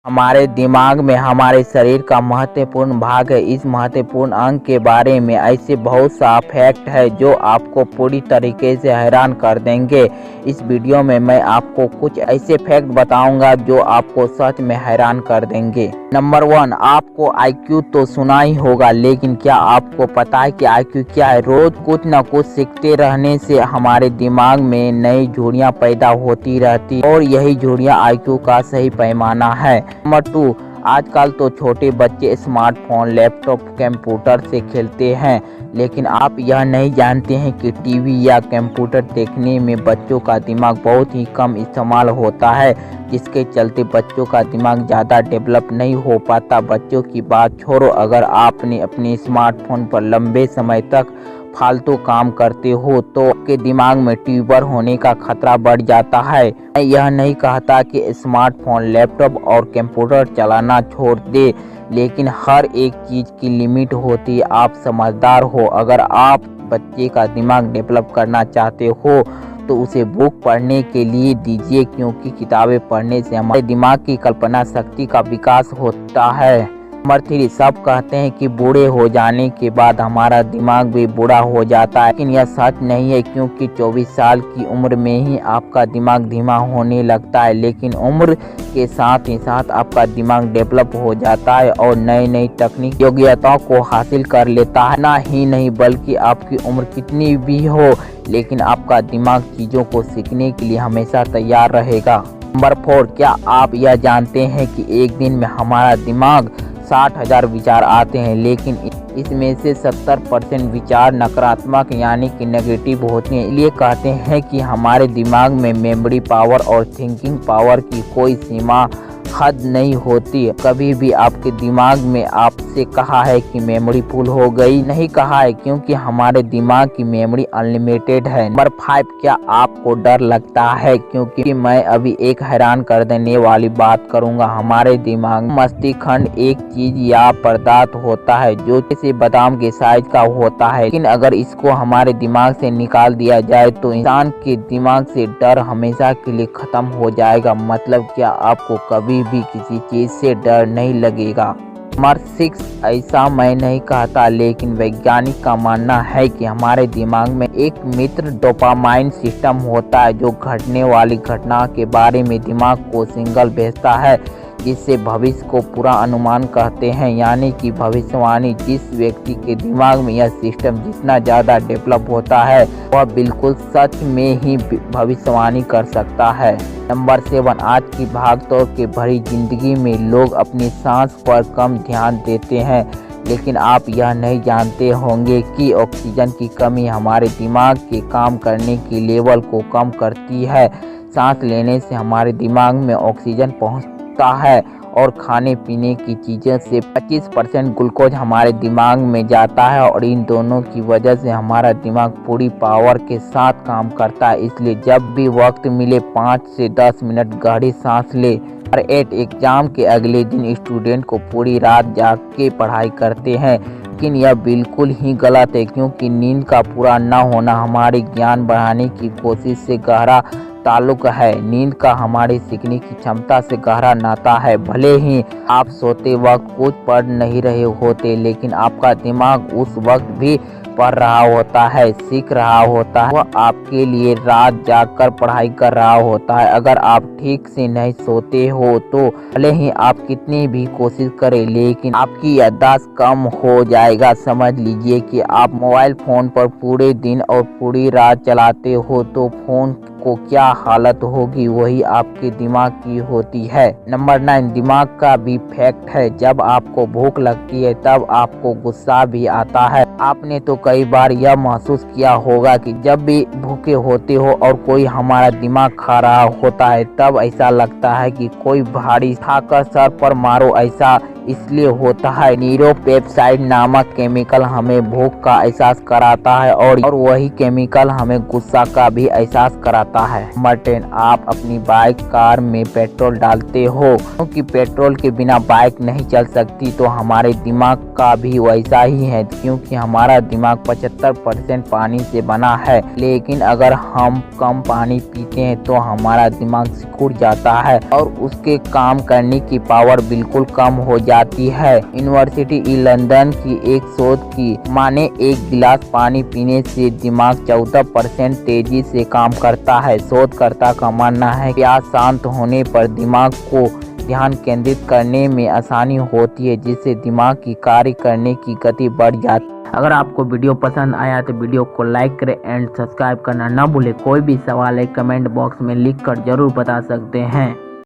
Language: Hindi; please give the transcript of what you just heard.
हमारे दिमाग में हमारे शरीर का महत्वपूर्ण भाग है। इस महत्वपूर्ण अंग के बारे में ऐसे बहुत सा फैक्ट है जो आपको पूरी तरीके से हैरान कर देंगे। इस वीडियो में मैं आपको कुछ ऐसे फैक्ट बताऊंगा जो आपको सच में हैरान कर देंगे। नंबर 1, आपको IQ तो सुना ही होगा, लेकिन क्या आपको पता है कि IQ क्या है? रोज कुछ न कुछ सीखते रहने से हमारे दिमाग में नई झुर्रियाँ पैदा होती रहती और यही झुर्रियाँ IQ का सही पैमाना है। नंबर 2, आजकल तो छोटे बच्चे स्मार्टफोन, लैपटॉप, कंप्यूटर से खेलते हैं, लेकिन आप यह नहीं जानते हैं कि टीवी या कंप्यूटर देखने में बच्चों का दिमाग बहुत ही कम इस्तेमाल होता है, जिसके चलते बच्चों का दिमाग ज़्यादा डेवलप नहीं हो पाता। बच्चों की बात छोड़ो, अगर आपने अपने स्मार्टफोन पर लंबे समय तक फालतू काम करते हो तो आपके दिमाग में ट्यूबर होने का खतरा बढ़ जाता है। मैं यह नहीं कहता कि स्मार्टफोन, लैपटॉप और कंप्यूटर चलाना छोड़ दे, लेकिन हर एक चीज़ की लिमिट होती है। आप समझदार हो, अगर आप बच्चे का दिमाग डेवलप करना चाहते हो तो उसे बुक पढ़ने के लिए दीजिए, क्योंकि किताबें पढ़ने से हमारे दिमाग की कल्पना शक्ति का विकास होता है। नंबर 3, सब कहते हैं कि बूढ़े हो जाने के बाद हमारा दिमाग भी बूढ़ा हो जाता है, लेकिन यह सच नहीं है, क्योंकि 24 साल की उम्र में ही आपका दिमाग धीमा होने लगता है, लेकिन उम्र के साथ ही साथ आपका दिमाग डेवलप हो जाता है और नई नई तकनीक योग्यताओं को हासिल कर लेता है। ना ही नहीं, बल्कि आपकी उम्र कितनी भी हो, लेकिन आपका दिमाग चीज़ों को सीखने के लिए हमेशा तैयार रहेगा। नंबर 4, क्या आप यह जानते हैं कि एक दिन में हमारा दिमाग 60,000 विचार आते हैं, लेकिन इसमें से 70% विचार नकारात्मक यानी कि नेगेटिव होते हैं। इसलिए कहते हैं कि हमारे दिमाग में मेमोरी पावर और थिंकिंग पावर की कोई सीमा हद नहीं होती। कभी भी आपके दिमाग में आपसे कहा है कि मेमोरी फुल हो गई? नहीं कहा है, क्योंकि हमारे दिमाग की मेमोरी अनलिमिटेड है। नंबर 5, क्या आपको डर लगता है? क्योंकि मैं अभी एक हैरान कर देने वाली बात करूंगा। हमारे दिमाग में मस्तिष्क एक चीज या पदार्थ होता है जो जैसे बादाम के साइज का होता है, लेकिन अगर इसको हमारे दिमाग से निकाल दिया जाए तो इंसान के दिमाग से डर हमेशा के लिए खत्म हो जाएगा। मतलब क्या आपको कभी भी किसी चीज से डर नहीं लगेगा। नंबर 6, ऐसा मैं नहीं कहता, लेकिन वैज्ञानिक का मानना है कि हमारे दिमाग में एक मित्र डोपामाइन सिस्टम होता है जो घटने वाली घटना के बारे में दिमाग को सिग्नल भेजता है, जिससे भविष्य को पूरा अनुमान कहते हैं, यानी कि भविष्यवाणी। जिस व्यक्ति के दिमाग में यह सिस्टम जितना ज़्यादा डेवलप होता है वह बिल्कुल सच में ही भविष्यवाणी कर सकता है। नंबर 7, आज की भागदौड़ के भरी जिंदगी में लोग अपनी सांस पर कम ध्यान देते हैं, लेकिन आप यह नहीं जानते होंगे कि ऑक्सीजन की कमी हमारे दिमाग के काम करने के लेवल को कम करती है। सांस लेने से हमारे दिमाग में ऑक्सीजन पहुंचता है और खाने पीने की चीज़ों से 25% ग्लूकोज हमारे दिमाग में जाता है, और इन दोनों की वजह से हमारा दिमाग पूरी पावर के साथ काम करता है। इसलिए जब भी वक्त मिले 5 से 10 मिनट गहरी सांस ले। नंबर 8, एग्जाम के अगले दिन स्टूडेंट को पूरी रात जाग के पढ़ाई करते हैं, लेकिन यह बिल्कुल ही गलत है, क्योंकि नींद का पूरा न होना हमारे ज्ञान बढ़ाने की कोशिश से गहरा ताल्लुक है। नींद का हमारी सीखने की क्षमता से गहरा नाता है। भले ही आप सोते वक्त कुछ पढ़ नहीं रहे होते, लेकिन आपका दिमाग उस वक्त भी पढ़ रहा होता है, सीख रहा होता है। वह आपके लिए रात जागकर पढ़ाई कर रहा होता है। अगर आप ठीक से नहीं सोते हो तो भले ही आप कितनी भी कोशिश करें, लेकिन आपकी याददाश्त कम हो जाएगा। समझ लीजिए कि आप मोबाइल फ़ोन पर पूरे दिन और पूरी रात चलाते हो तो फ़ोन को क्या हालत होगी, वही आपके दिमाग की होती है। नंबर 9, दिमाग का भी फैक्ट है, जब आपको भूख लगती है तब आपको गुस्सा भी आता है। आपने तो कई बार यह महसूस किया होगा कि जब भी भूखे होते हो और कोई हमारा दिमाग खा रहा होता है, तब ऐसा लगता है कि कोई भारी उठाकर सर पर मारो, ऐसा इसलिए होता है। न्यूरोपेप्टाइड नामक केमिकल हमें भूख का एहसास कराता है और वही केमिकल हमें गुस्सा का भी एहसास कराता है। नंबर 10, आप अपनी बाइक कार में पेट्रोल डालते हो। क्योंकि पेट्रोल के बिना बाइक नहीं चल सकती, तो हमारे दिमाग का भी वैसा ही है। क्योंकि हमारा दिमाग 75% पानी से बना है, लेकिन अगर हम कम पानी पीते हैं तो हमारा दिमाग सिकुड़ जाता है और उसके काम करने की पावर बिल्कुल कम हो जाती है। यूनिवर्सिटी ई लंदन की एक शोध की माने एक गिलास पानी पीने से दिमाग 14% तेजी से काम करता है। शोधकर्ता का मानना है कि प्यास शांत होने पर दिमाग को ध्यान केंद्रित करने में आसानी होती है, जिससे दिमाग की कार्य करने की गति बढ़ जाती है। अगर आपको वीडियो पसंद आया तो वीडियो को लाइक करें एंड सब्सक्राइब करना ना भूलें। कोई भी सवाल है कमेंट बॉक्स में लिख कर जरूर बता सकते हैं।